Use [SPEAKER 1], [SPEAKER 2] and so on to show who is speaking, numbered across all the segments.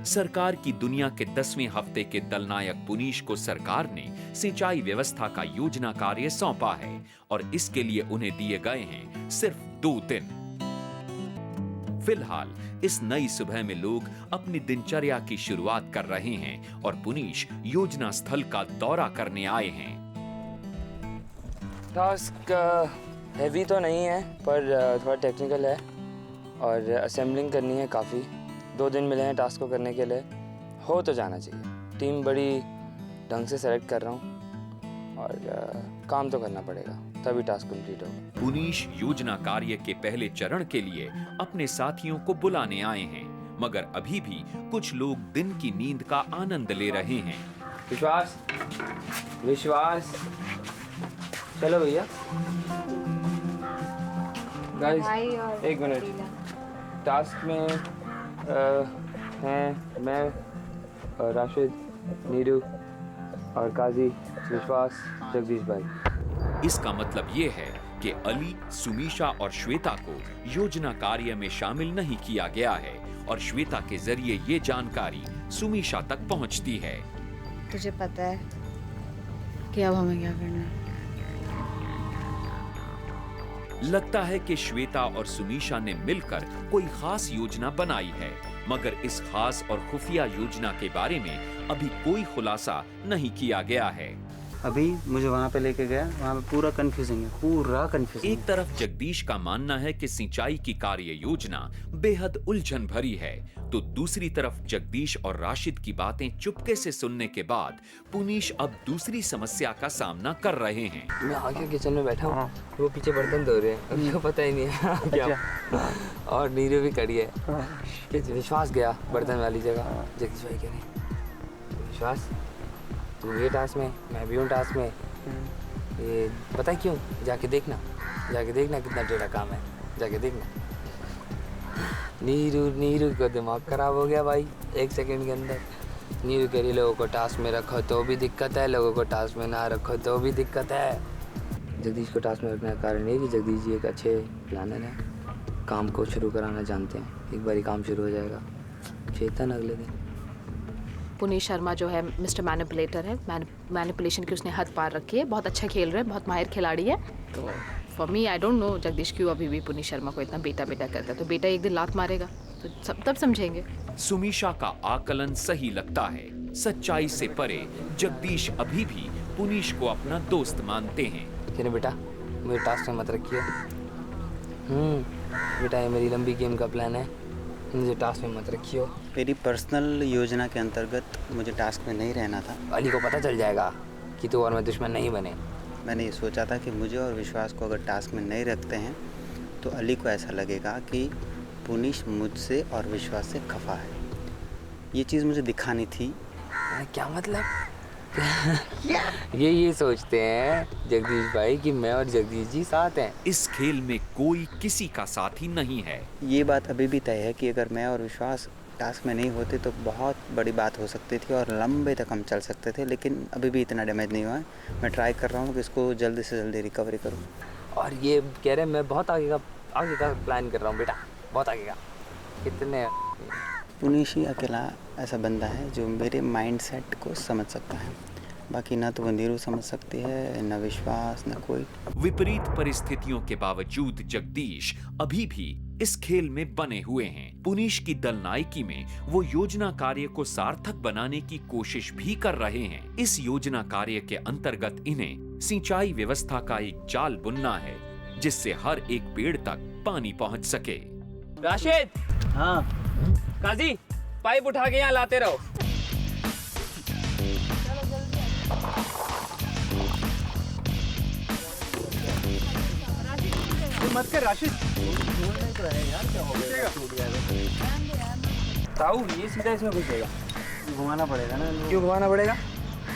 [SPEAKER 1] सरकार की दुनिया के 10वें हफ्ते के दलनायक पुनीश को सरकार ने सिंचाई व्यवस्था का योजना कार्य सौंपा है और इसके लिए उन्हें दिए गए हैं सिर्फ 2 दिन। फिलहाल इस नई सुबह में लोग अपनी दिनचर्या की शुरुआत कर रहे हैं और पुनीश योजना स्थल का दौरा करने आए हैं।
[SPEAKER 2] टास्क हैवी तो नहीं है पर थोड़ा टेक्निकल है और असेंबलिंग करनी है काफ़ी। 2 दिन मिले हैं टास्क को करने के लिए, हो तो जाना चाहिए। टीम बड़ी ढंग से सेलेक्ट कर रहा हूँ और काम तो करना पड़ेगा तभी टास्क कंप्लीट होगा।
[SPEAKER 1] पुनीश योजना कार्य के पहले चरण के लिए अपने साथियों को बुलाने आए हैं, मगर अभी भी कुछ लोग दिन की नींद का आनंद ले रहे हैं।
[SPEAKER 2] विश्वास, विश्वास, चलो भैया। गाइस एक मिनट, टास्क में हैं मैं, राशिद, नीरू और काजी, विश्वास, जगदीश भाई।
[SPEAKER 1] इसका मतलब ये है कि अली, सुमीशा और श्वेता को योजना कार्य में शामिल नहीं किया गया है और श्वेता के जरिए ये जानकारी सुमीशा तक पहुंचती है।
[SPEAKER 3] तुझे पता है कि अब हमें क्या करना है?
[SPEAKER 1] लगता है कि श्वेता और सुमीशा ने मिलकर कोई खास योजना बनाई है, मगर इस खास और खुफिया योजना के बारे में अभी कोई खुलासा नहीं किया गया है।
[SPEAKER 4] अभी मुझे वहाँ पे लेके गया, वहाँ पे पूरा कंफ्यूजिंग है, पूरा कंफ्यूजिंग।
[SPEAKER 1] एक तरफ जगदीश का मानना है कि सिंचाई की कार्य योजना बेहद उलझन भरी है, तो दूसरी तरफ जगदीश और राशिद की बातें चुपके से सुनने के बाद पुनीश अब दूसरी समस्या का सामना कर रहे हैं।
[SPEAKER 2] मैं आगे किचन में बैठा हूँ, वो पीछे बर्तन धो रहे हैं, उनको पता ही नहीं है क्या। और नीरू भी खड़ी है। विश्वास गया बर्तन वाली जगह, जगदीश भाई कह रहे हैं विश्वास तुम ये टास्क में, मैं भी हूँ टास्क में, ये पता है क्यों? जाके देखना कितना टेढ़ा काम है, जाके देखना। नीरू का दिमाग खराब हो गया भाई 1 सेकंड के अंदर। नीरू कह रही लोगों को टास्क में रखो तो भी दिक्कत है, लोगों को टास्क में ना रखो तो भी दिक्कत है। जगदीश को टास्क में रखने का कारण ये कि जगदीश जी एक अच्छे प्लानर हैं, काम को शुरू कराना जानते हैं। एक बार काम शुरू हो जाएगा, चेतन अगले दिन।
[SPEAKER 3] पुनीश शर्मा जो है मिस्टर मैनिपुलेटर है, मैनिपुलेशन की उसने हद पार रखी है। बहुत अच्छा खेल रहे हैं, बहुत माहिर खिलाड़ी है। तो for me I don't know Jagdish क्यों अभी भी पुनीश शर्मा को इतना बेटा करता है। तो बेटा एक दिन लात मारेगा तो तब समझेंगे।
[SPEAKER 1] सुमीशा का आकलन सही लगता है। सच्चाई से परे जगदीश अभी भी पुनीश को अपना दोस्त मानते हैं।
[SPEAKER 2] कहने बेटा मेरे टास्क में मत रखिए। बेटा ये मेरी लंबी गेम का प्लान है, मुझे टास्क में मत रखियो।
[SPEAKER 4] मेरी पर्सनल योजना के अंतर्गत मुझे टास्क में नहीं रहना था।
[SPEAKER 2] अली को पता चल जाएगा कि तू और मैं दुश्मन नहीं बने।
[SPEAKER 4] मैंने ये सोचा था कि मुझे और विश्वास को अगर टास्क में नहीं रखते हैं तो अली को ऐसा लगेगा कि पुनीश मुझसे और विश्वास से खफा है। ये चीज़ मुझे दिखानी थी।
[SPEAKER 2] क्या मतलब? ये सोचते हैं जगदीश भाई कि मैं और जगदीश जी साथ हैं।
[SPEAKER 1] इस खेल में कोई किसी का साथी नहीं है।
[SPEAKER 4] ये बात अभी भी तय है कि अगर मैं और विश्वास टास्क में नहीं होते तो बहुत बड़ी बात हो सकती थी और लंबे तक हम चल सकते थे, लेकिन अभी भी इतना डैमेज नहीं हुआ है। मैं ट्राई कर रहा हूँ कि इसको जल्दी से जल्दी रिकवरी करूँ। और
[SPEAKER 2] ये कह रहे हैं मैं बहुत आगे का प्लान कर रहा हूँ बेटा, बहुत आगे का। कितने
[SPEAKER 4] पुनीश ही अकेला ऐसा बंदा है जो मेरे माइंड सेट को समझ सकता है, बाकी ना तो वो नीरू समझ सकती है, न विश्वास, न कोई।
[SPEAKER 1] विपरीत परिस्थितियों के बावजूद जगदीश अभी भी इस खेल में बने हुए हैं। पुनीश की दलनायकी में वो योजना कार्य को सार्थक बनाने की कोशिश भी कर रहे हैं। इस योजना कार्य के अंतर्गत इन्हें सिंचाई व्यवस्था का एक जाल बुनना है जिससे हर एक पेड़ तक पानी पहुंच सके।
[SPEAKER 2] राशिद,
[SPEAKER 4] हाँ
[SPEAKER 2] काजी, पाइप उठा के यहाँ लाते रहो।
[SPEAKER 5] मत कर राशिद।
[SPEAKER 2] ताऊ ये सीधा इसमें घुसेगा।
[SPEAKER 4] घुमाना पड़ेगा ना।
[SPEAKER 2] क्यों घुमाना पड़ेगा?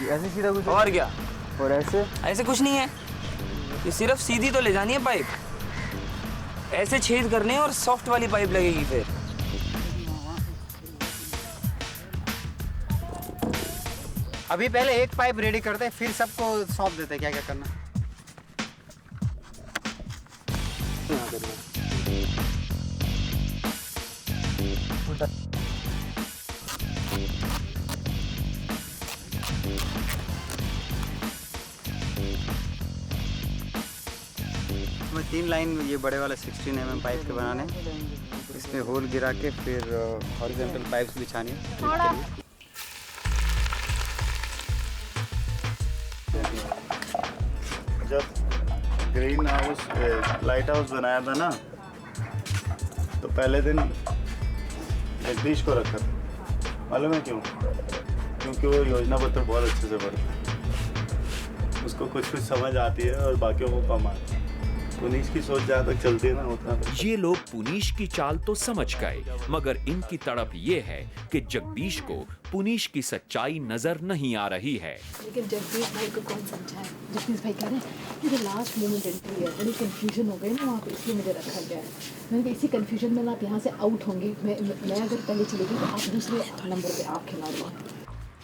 [SPEAKER 4] ऐसे सीधा कुछ
[SPEAKER 2] और क्या?
[SPEAKER 4] और
[SPEAKER 2] ऐसे कुछ नहीं है, ये सिर्फ सीधी तो ले जानी है पाइप। ऐसे छेद करने और सॉफ्ट वाली पाइप लगेगी फिर।
[SPEAKER 5] अभी पहले एक पाइप रेडी करते हैं, फिर सबको सौंप देते हैं क्या क्या करना। 3 लाइन ये बड़े वाले 16 mm पाइप के बनाने, इसमें होल गिरा के फिर हॉरिजॉन्टल पाइप्स बिछानी है।
[SPEAKER 6] जब ग्रीन हाउस लाइट हाउस बनाया था ना, तो पहले दिन जगदीश को रखा था। मालूम है क्यों? क्योंकि वो योजना पत्र बहुत अच्छे से पढ़ता है, उसको कुछ कुछ समझ आती है और बाकियों को कम आती है। पुनीश की सोच जहाँ तक चलती है ना, उतना तक।
[SPEAKER 1] ये लोग पुनीश की चाल तो समझ गए, मगर इनकी तड़प ये है कि जगदीश को पुनीश की सच्चाई नजर नहीं आ रही है।
[SPEAKER 3] लेकिन जगदीश भाई को कौन समझाए? जगदीश भाई कह रहे हैं ये तो लास्ट मोमेंट एंट्री है, बड़ी कंफ्यूजन हो गई ना वहाँ पे, इसलिए मुझे रखा गया है। मैंने कहा इसी कंफ्यूजन में आप यहाँ से आउट होंगे, मैं अगर पहले चली गई तो आप दूसरे नंबर पे आप खिलाड़ी हैं।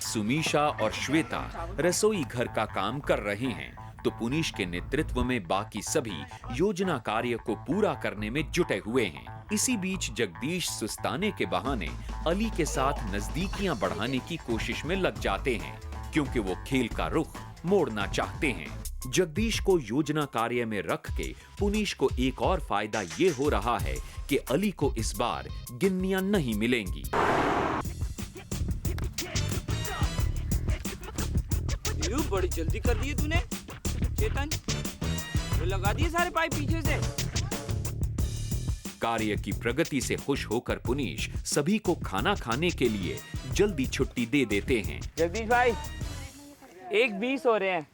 [SPEAKER 1] सुमीशा और श्वेता रसोई घर का काम कर रही हैं, तो पुनीश के नेतृत्व में बाकी सभी योजना कार्य को पूरा करने में जुटे हुए हैं। इसी बीच जगदीश सुस्ताने के बहाने अली के साथ नजदीकियां बढ़ाने की कोशिश में लग जाते हैं, क्योंकि वो खेल का रुख मोड़ना चाहते हैं। जगदीश को योजना कार्य में रख के पुनीश को एक और फायदा ये हो रहा है कि अली को इस बार गिन्नियां नहीं मिलेंगी।
[SPEAKER 7] बड़ी जल्दी कर दी तूने चेतन, तो लगा दिए सारे पाइप पीछे से।
[SPEAKER 1] कार्य की प्रगति से खुश होकर पुनीश सभी को खाना खाने के लिए जल्दी छुट्टी दे देते हैं।
[SPEAKER 7] जगदीश भाई 1:20 हो रहे हैं,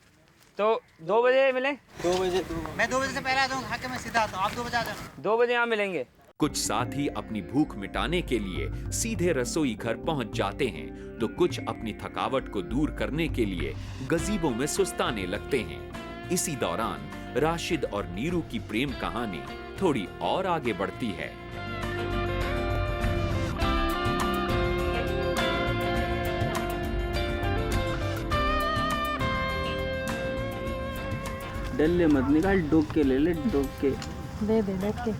[SPEAKER 7] तो 2 बजे मिले।
[SPEAKER 5] 2 बजे मैं 2 बजे से पहले आ जाऊँगा, खा के मैं सीधा आता हूँ, आप 2 बजे आ जाना।
[SPEAKER 7] 2 बजे यहाँ मिलेंगे।
[SPEAKER 1] कुछ साथी अपनी भूख मिटाने के लिए सीधे रसोई घर पहुंच जाते हैं, तो कुछ अपनी थकावट को दूर करने के लिए गजीबों में सुस्ताने लगते हैं। इसी दौरान राशिद और नीरू की प्रेम कहानी थोड़ी और आगे बढ़ती है।
[SPEAKER 8] डल ले मत निकाल, डोक के ले ले, डोक के
[SPEAKER 9] दे दे बैठ के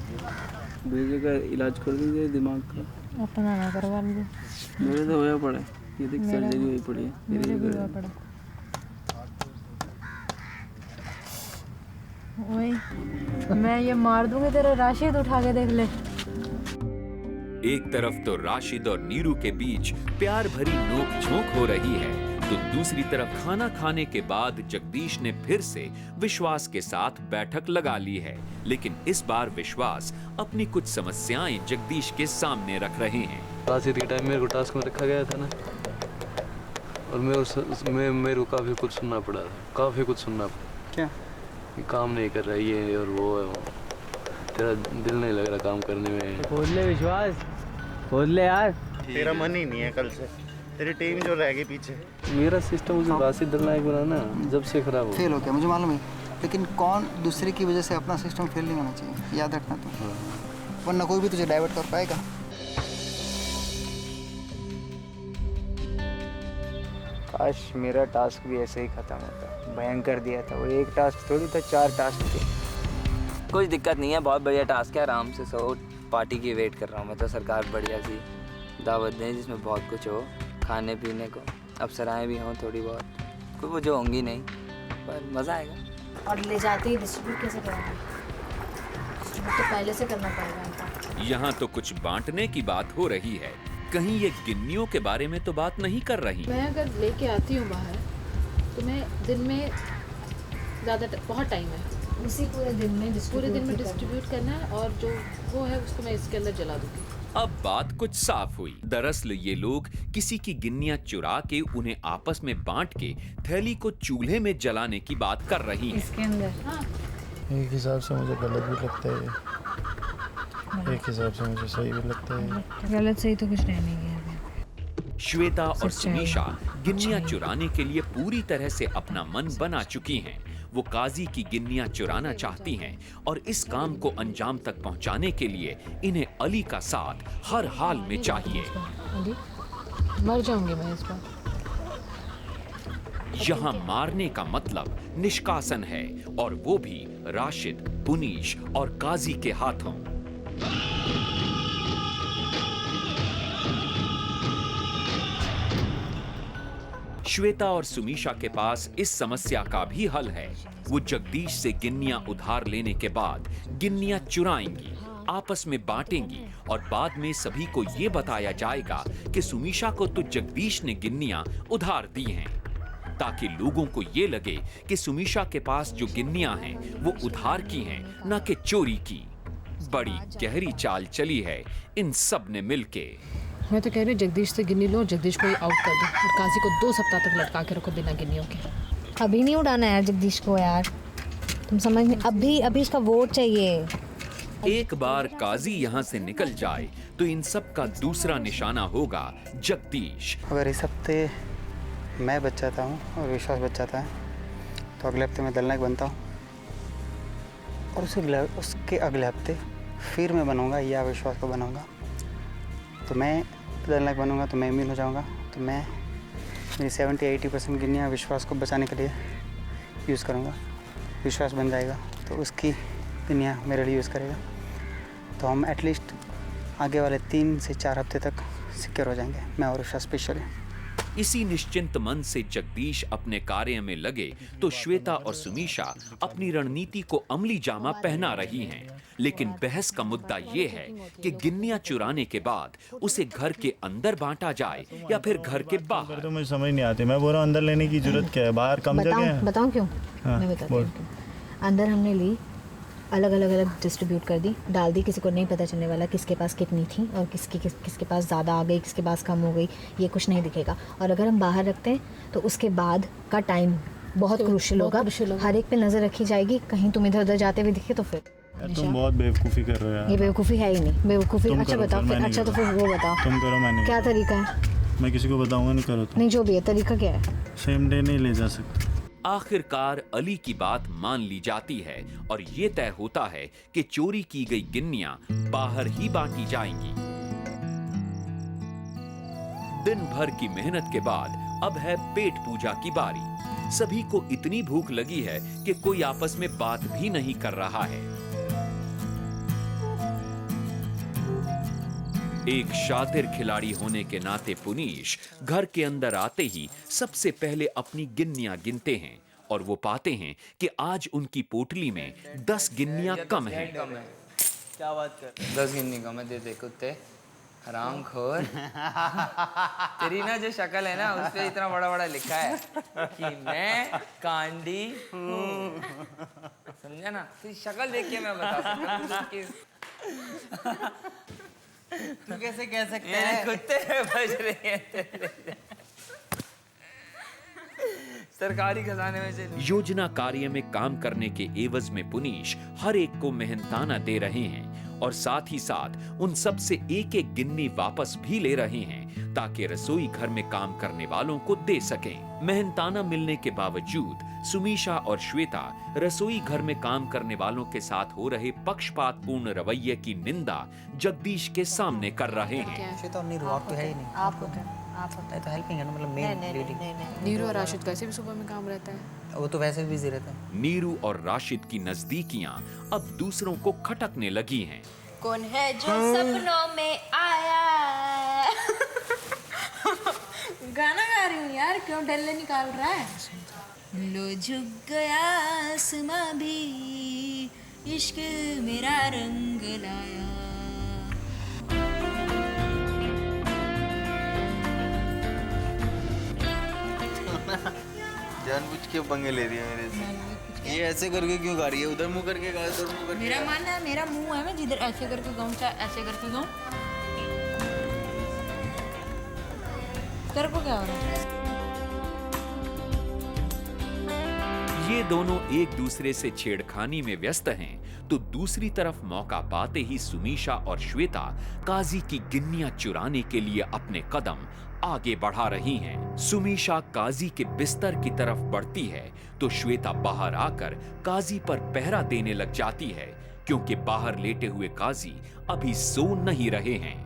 [SPEAKER 8] भेजे का इलाज कर दीजिए दिमाग का।
[SPEAKER 9] अपना ना करवा लीजिए,
[SPEAKER 8] मेरे तो होया पड़ा है, ये देख सर्जरी हुई पड़ी है।
[SPEAKER 9] मेरे भी हुआ पड़ा। ओए मैं ये मार दूंगी तेरा, राशिद उठा के देख ले।
[SPEAKER 1] एक तरफ तो राशिद और नीरू के बीच प्यार भरी नोक झोंक हो रही है, तो दूसरी तरफ खाना खाने के बाद जगदीश ने फिर से विश्वास के साथ बैठक लगा ली है। लेकिन इस बार विश्वास अपनी कुछ समस्याएं जगदीश के सामने रख रहे हैं।
[SPEAKER 10] राशिद के टाइम मेरे को टास्क में रखा गया था ना, और मेरे को काफ़ी कुछ सुनना पड़ा था, काफ़ी कुछ सुनना पड़ा।
[SPEAKER 5] क्या?
[SPEAKER 10] कि काम नहीं कर रहा ये और वो है, वो तेरा दिल नहीं लग रहा काम करने में।
[SPEAKER 8] खोल ले विश्वास, खोल ले यार।
[SPEAKER 6] तेरा मन ही नहीं है कल से, तेरी टीम जो रह गई पीछे।
[SPEAKER 10] मेरा सिस्टम मुझे राशिद दलनायक बनाना जब से खराब हो
[SPEAKER 5] फेल हो गया, मुझे मालूम है, लेकिन कौन दूसरे की वजह से अपना सिस्टम फेल नहीं होना चाहिए, याद रखना तुम, वरना कोई भी तुझे डाइवर्ट कर पाएगा। काश मेरा टास्क भी ऐसे ही खत्म होता, भयंकर दिया था, वो एक टास्क थोड़ी था, 4 टास्क थे।
[SPEAKER 2] कुछ दिक्कत नहीं है, बहुत बढ़िया टास्क है, आराम से सो पार्टी की वेट कर रहा हूँ मैं तो। सरकार बढ़िया सी दावत दें जिसमें बहुत कुछ हो, खाने पीने को, अफसराएँ भी हों थोड़ी बहुत, कोई वो जो होंगी नहीं, पर मज़ा आएगा।
[SPEAKER 9] और ले जाते ही डिस्ट्रीब्यूट कैसे करेंगे? डिस्ट्रीब्यूट तो पहले से करना पड़ेगा इनका।
[SPEAKER 1] यहाँ तो कुछ बांटने की बात हो रही है, कहीं ये गिन्नियों के बारे में तो बात नहीं कर रही।
[SPEAKER 3] मैं अगर लेके आती हूँ बाहर तो मैं दिन में बहुत टाइम है,
[SPEAKER 9] उसी पूरे दिन में
[SPEAKER 3] डिस्ट्रीब्यूट करना है, और जो वो है उसको मैं इसके अंदर जला दूंगी।
[SPEAKER 1] अब बात कुछ साफ हुई। दरअसल ये लोग किसी की गिन्नियां चुरा के उन्हें आपस में बांट के थैली को चूल्हे में जलाने की बात कर रही हैं।
[SPEAKER 9] इसके अंदर।
[SPEAKER 3] हाँ,
[SPEAKER 6] एक हिसाब से मुझे गलत भी लगता है, एक हिसाब से मुझे सही भी लगता है।
[SPEAKER 9] गलत सही तो कुछ नहीं है।
[SPEAKER 1] श्वेता और सुनीशा गिन्नियां चुराने के लिए पूरी तरह से अपना मन बना चुकी हैं। वो काजी की गिन्नियां चुराना चाहती हैं, और इस काम को अंजाम तक पहुंचाने के लिए इन्हें अली का साथ हर हाल में चाहिए।
[SPEAKER 3] अली, मर जाऊंगी मैं इस बार।
[SPEAKER 1] यहाँ मारने का मतलब निष्कासन है, और वो भी राशिद, पुनीश और काजी के हाथों। श्वेता और सुमीशा के पास इस समस्या का भी हल है। वो जगदीश से गिन्नियां उधार लेने के बाद गिन्नियां चुराएंगी, आपस में बांटेंगी और बाद में सभी को ये बताया जाएगा कि सुमीशा को तो जगदीश ने गिन्नियां उधार दी हैं, ताकि लोगों को ये लगे कि सुमीशा के पास जो गिन्नियां हैं वो उधार की हैं, न कि चोरी की। बड़ी गहरी चाल चली है इन सब ने मिलके।
[SPEAKER 3] मैं तो कह रही हूँ जगदीश से गिन्नी लो और जगदीश को ही आउट कर दो और काजी को 2 सप्ताह तक लटका के रखो बिना गिन्नियों के।
[SPEAKER 9] अभी नहीं उड़ाना है यार जगदीश को यार, तुम समझ नहीं, अभी इसका वोट चाहिए।
[SPEAKER 1] एक बार काजी यहाँ से निकल जाए तो इन सब का दूसरा निशाना होगा जगदीश।
[SPEAKER 4] अगर इस हफ्ते मैं बच जाता हूँ और विश्वास बच जाता है तो अगले हफ्ते मैं दलनायक बनता हूँ, और उसके अगले हफ्ते फिर मैं बनूँगा या विश्वास को बनाऊँगा, तो मैं दलनायक बनूँगा तो मैं इम्यून हो जाऊँगा। तो मैं मेरी 70-80% गिन्नियाँ विश्वास को बचाने के लिए यूज़ करूँगा। विश्वास बन जाएगा तो उसकी गिन्नियाँ मेरे लिए यूज़ करेगा, तो हम एटलीस्ट आगे वाले 3 से 4 हफ्ते तक सिक्योर हो जाएंगे, मैं और विश्वास स्पेशली।
[SPEAKER 1] इसी निश्चिंत मन से जगदीश अपने कार्य में लगे तो श्वेता और सुमीशा अपनी रणनीति को अमली जामा पहना रही हैं। लेकिन बहस का मुद्दा ये है कि गिन्नियां चुराने के बाद उसे घर के अंदर बांटा जाए या फिर घर के बाहर।
[SPEAKER 6] तो मुझे समझ नहीं आती, मैं बोल रहा हूँ अंदर लेने की जरूरत क्या है, बाहर कम जगह है।
[SPEAKER 9] बताऊं क्यों?
[SPEAKER 6] हाँ,
[SPEAKER 9] मैं बताती हूँ क्यों। अंदर हमने ली, अलग डिस्ट्रीब्यूट कर दी, डाल दी, किसी को नहीं पता चलने वाला किसके पास कितनी थी और किसके पास ज़्यादा आ गई, किसके पास कम हो गई, ये कुछ नहीं दिखेगा। और अगर हम बाहर रखते हैं तो उसके बाद का टाइम बहुत क्रूशियल होगा, हर एक पे नज़र रखी जाएगी, कहीं तुम इधर उधर जाते हुए दिखे तो फिर
[SPEAKER 6] तुम बहुत बेवकूफ़ी कर रहे हो यार।
[SPEAKER 9] ये बेवकूफ़ी है ही नहीं, बेवकूफ़ी। अच्छा बताओ फिर, अच्छा तो फिर वो बताओ
[SPEAKER 6] तुम करो, मैंने
[SPEAKER 9] क्या तरीका है?
[SPEAKER 6] मैं किसी को बताऊंगा नहीं, करो तुम।
[SPEAKER 9] नहीं जो भी है तरीका क्या है?
[SPEAKER 6] सेम डे नहीं ले जा सकते।
[SPEAKER 1] आखिरकार अली की बात मान ली जाती है और ये तय होता है कि चोरी की गई गिन्नियां बाहर ही बांटी जाएंगी। दिन भर की मेहनत के बाद अब है पेट पूजा की बारी। सभी को इतनी भूख लगी है कि कोई आपस में बात भी नहीं कर रहा है। एक शातिर खिलाड़ी होने के नाते पुनीश घर के अंदर आते ही सबसे पहले अपनी गिन्नियां गिनते हैं और वो पाते हैं कि आज उनकी पोटली में 10 गिन्नियां कम हैं।
[SPEAKER 2] क्या बात कर? 10 गिन्नी कम है, दे दे कुत्ते हरामखोर। तेरी ना जो शक्ल है ना उस पे इतना बड़ा बड़ा लिखा है कि मैं कांडी हूँ, समझा ना? तेरी शक्ल देख के मैं बता सकता हूँ।
[SPEAKER 5] तू कैसे कह सकते हैं?
[SPEAKER 2] कुत्ते बज रहे हैं सरकारी खजाने में से।
[SPEAKER 1] योजना कार्य में काम करने के एवज में पुनीश हर एक को मेहनताना दे रहे हैं और साथ ही साथ उन सब से एक एक गिन्नी वापस भी ले रहे हैं ताकि रसोई घर में काम करने वालों को दे सकें। मेहनताना मिलने के बावजूद सुमीशा और श्वेता रसोई घर में काम करने वालों के साथ हो रहे पक्षपातपूर्ण रवैये की निंदा जगदीश के सामने कर रहे हैं।
[SPEAKER 5] श्वेता और नीरू आप तो है ही नहीं,
[SPEAKER 9] आप होते हैं, आप होते हैं
[SPEAKER 5] तो हेल्पिंग है ना, मतलब मेन लीडिंग।
[SPEAKER 3] नीरू और राशिद कैसे भी सुबह में काम रहता है,
[SPEAKER 5] वो तो वैसे भी बिजी रहता है।
[SPEAKER 1] नीरू और राशिद की नजदीकियां अब दूसरों को खटकने लगी हैं।
[SPEAKER 9] कौन है जो सपनों में आया? गाना गा रही हूँ यार, क्यों डल्ले निकाल रहा है? लो झुक गया आसमां भी, इश्क मेरा रंग लाया।
[SPEAKER 10] जानबूझ के पंगे ले रही है मेरे से। ये ऐसे करके क्यों गा रही है? उधर मुंह करके गा, उधर मुंह करके।
[SPEAKER 9] मेरा मन है, मेरा मुंह है, मैं जिधर ऐसे करके गाऊं चाहे ऐसे करके गाऊं। तेरे को क्या हो रहा है?
[SPEAKER 1] ये दोनों एक दूसरे से छेड़खानी में व्यस्त हैं, तो दूसरी तरफ मौका पाते ही सुमीशा और श्वेता काजी की गिन्नियां चुराने के लिए अपने कदम आगे बढ़ा रही हैं। सुमीशा काजी के बिस्तर की तरफ बढ़ती है तो श्वेता बाहर आकर काजी पर पहरा देने लग जाती है, क्योंकि बाहर लेटे हुए काजी अभी सो नहीं रहे हैं।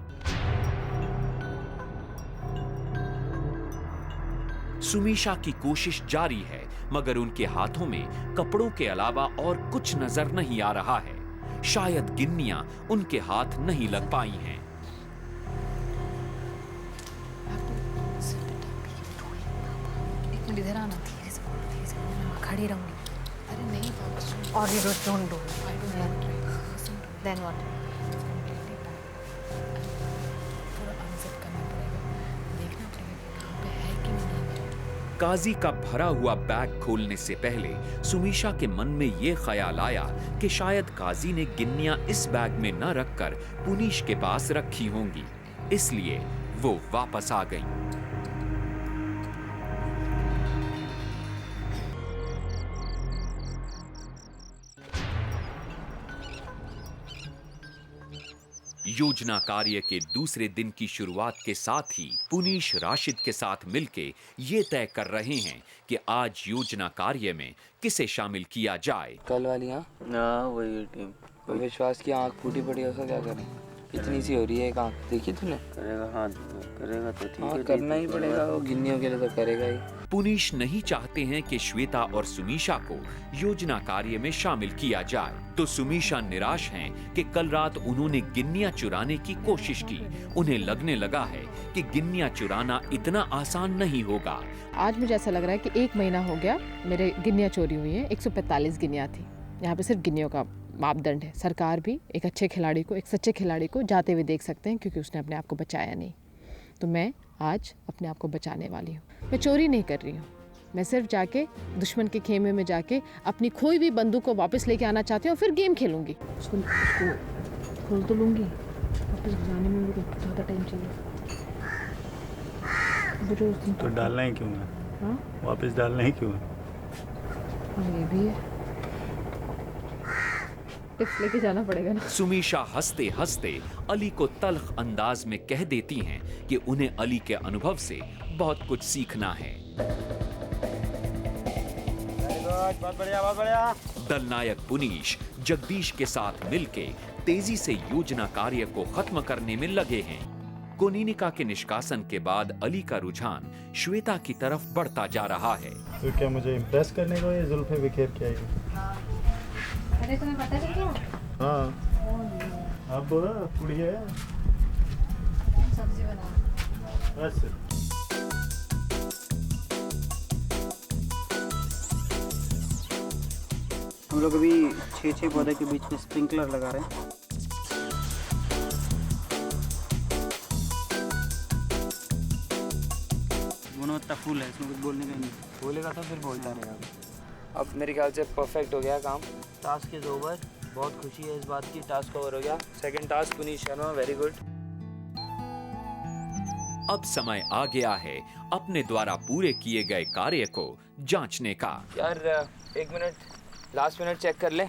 [SPEAKER 1] सुमीशा की कोशिश जारी है, मगर उनके हाथों में कपड़ों के अलावा और कुछ नजर नहीं आ रहा है। शायद गिन्नियां उनके हाथ नहीं लग पाई हैं।
[SPEAKER 3] इधर आना।
[SPEAKER 9] धीरे से बोलो, मैं खड़ी रहूंगी।
[SPEAKER 3] अरे नहीं पापा,
[SPEAKER 9] और ये डोंट डू देन व्हाट?
[SPEAKER 3] थोड़ा अनजिप करना पड़ेगा, देखना पड़ेगा कि कहाँ पे है कि नहीं है।
[SPEAKER 1] काजी का भरा हुआ बैग खोलने से पहले सुमीशा के मन में ये ख्याल आया कि शायद काजी ने गिन्नियां इस बैग में न रखकर पुनीश के पास रखी होंगी, इसलिए वो वापस आ गई। योजना कार्य के दूसरे दिन की शुरुआत के साथ ही पुनीश राशिद के साथ मिलके ये तय कर रहे हैं कि आज योजना कार्य में किसे शामिल किया जाए।
[SPEAKER 2] कल वाली हाँ,
[SPEAKER 8] वही टीम
[SPEAKER 2] विश्वास की आंख फूटी पड़ी है, उसका क्या करें? इतनी सी हो रही है एक आंख, देखी तूने?
[SPEAKER 8] करेगा, हाँ करेगा तो ठीक
[SPEAKER 2] हाँ
[SPEAKER 8] है,
[SPEAKER 2] करना ही पड़ेगा, वो गिन्नियों के लिए तो करेगा ही।
[SPEAKER 1] पुनीश नहीं चाहते हैं कि श्वेता और सुमीशा को योजना कार्य में शामिल किया जाए, तो सुमीशा निराश हैं कि कल रात उन्होंने गिन्नियां चुराने की कोशिश की। उन्हें लगने लगा है कि गिन्नियां चुराना इतना आसान नहीं होगा।
[SPEAKER 3] आज मुझे ऐसा लग रहा है कि 1 महीना हो गया मेरे गिन्नियाँ चोरी हुई हैं। 145 गिन्नियाँ थी। यहाँ पे सिर्फ गिन्नियों का मापदंड है। सरकार भी एक अच्छे खिलाड़ी को, एक सच्चे खिलाड़ी को जाते हुए देख सकते हैं, क्योंकि उसने अपने आप को बचाया नहीं। तो मैं आज अपने आप को बचाने वाली हूँ। मैं चोरी नहीं कर रही हूँ, मैं सिर्फ जाके दुश्मन के खेमे में जाके अपनी खोई हुई बंदूक को वापस लेके आना चाहती हूँ और फिर गेम खेलूंगी। उसको खोल तो लूँगी, वापस जाने में मुझे ज़्यादा टाइम चाहिए।
[SPEAKER 6] तो डालना ही क्यों है?
[SPEAKER 3] हाँ?
[SPEAKER 6] वापस डालना ही क्यों है?
[SPEAKER 3] ये भी है, टिप्स लेके जाना पड़ेगा ना।
[SPEAKER 1] सुमीशा हंसते हंसते अली को तल्ख अंदाज में कह देती हैं कि उन्हें अली के अनुभव से बहुत कुछ सीखना है।
[SPEAKER 6] बहुत बढ़िया, बहुत बढ़िया।
[SPEAKER 1] दलनायक पुनीश जगदीश के साथ मिलके तेजी से योजना कार्य को खत्म करने में लगे हैं। कोनिनिका के निष्कासन के बाद अली का रुझान श्वेता की तरफ बढ़ता जा रहा है।
[SPEAKER 6] तो क्या मुझे इम्प्रेस करने को ये जुल्फे बिखेर के आई?
[SPEAKER 9] अरे तुम्हें पता चल गया?
[SPEAKER 6] हाँ, अब पूरी है,
[SPEAKER 9] सब्जी बना।
[SPEAKER 6] बस।
[SPEAKER 5] हम लोग अभी 6 पौधे के बीच में स्प्रिंकलर लगा रहे हैं। गुणवत्तापूर्ण है, इसमें कुछ बोलने का नहीं।
[SPEAKER 2] बोलेगा तो फिर बोलता नहीं। अब मेरे ख्याल से परफेक्ट हो गया काम।
[SPEAKER 8] Task is over. बहुत खुशी है इस बात की, टास्क कवर हो गया।
[SPEAKER 2] Second task Puneesh Sharma, very good.
[SPEAKER 1] अब समय आ गया है अपने द्वारा पूरे किए गए कार्य को जांचने का।
[SPEAKER 2] यार 1 मिनट, लास्ट मिनट चेक कर ले।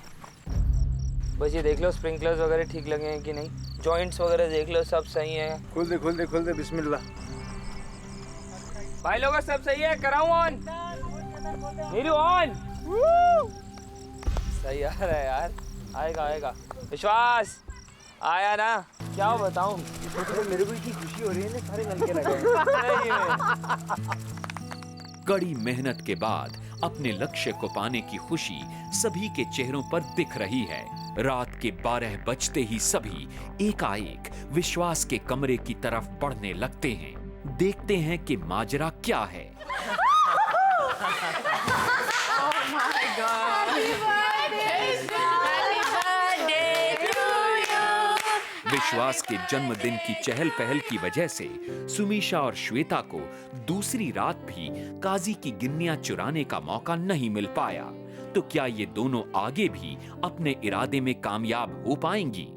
[SPEAKER 2] बस ये देख लो स्प्रिंकलर्स वगैरह ठीक लगे हैं कि नहीं, जॉइंट्स वगैरह देख लो सब सही है।
[SPEAKER 6] खोल दे, खोल दे, खोल दे, बिस्मिल्लाह।
[SPEAKER 2] भाई लोग सब सही है, कराऊं ऑन? नीरू ऑन। सही आ रहा है यार, आएगा आएगा। विश्वास आया ना? क्या हो बताऊं?
[SPEAKER 8] मेरे को इतनी खुशी हो रही है ना, सारे नलके लगे।
[SPEAKER 1] कड़ी मेहनत के बाद अपने लक्ष्य को पाने की खुशी सभी के चेहरों पर दिख रही है। रात के 12 बजते ही सभी एकाएक विश्वास के कमरे की तरफ बढ़ने लगते हैं। देखते हैं कि माजरा क्या है। विश्वास के जन्मदिन की चहल पहल की वजह से सुमीशा और श्वेता को दूसरी रात भी काजी की गिन्नियां चुराने का मौका नहीं मिल पाया। तो क्या ये दोनों आगे भी अपने इरादे में कामयाब हो पाएंगी?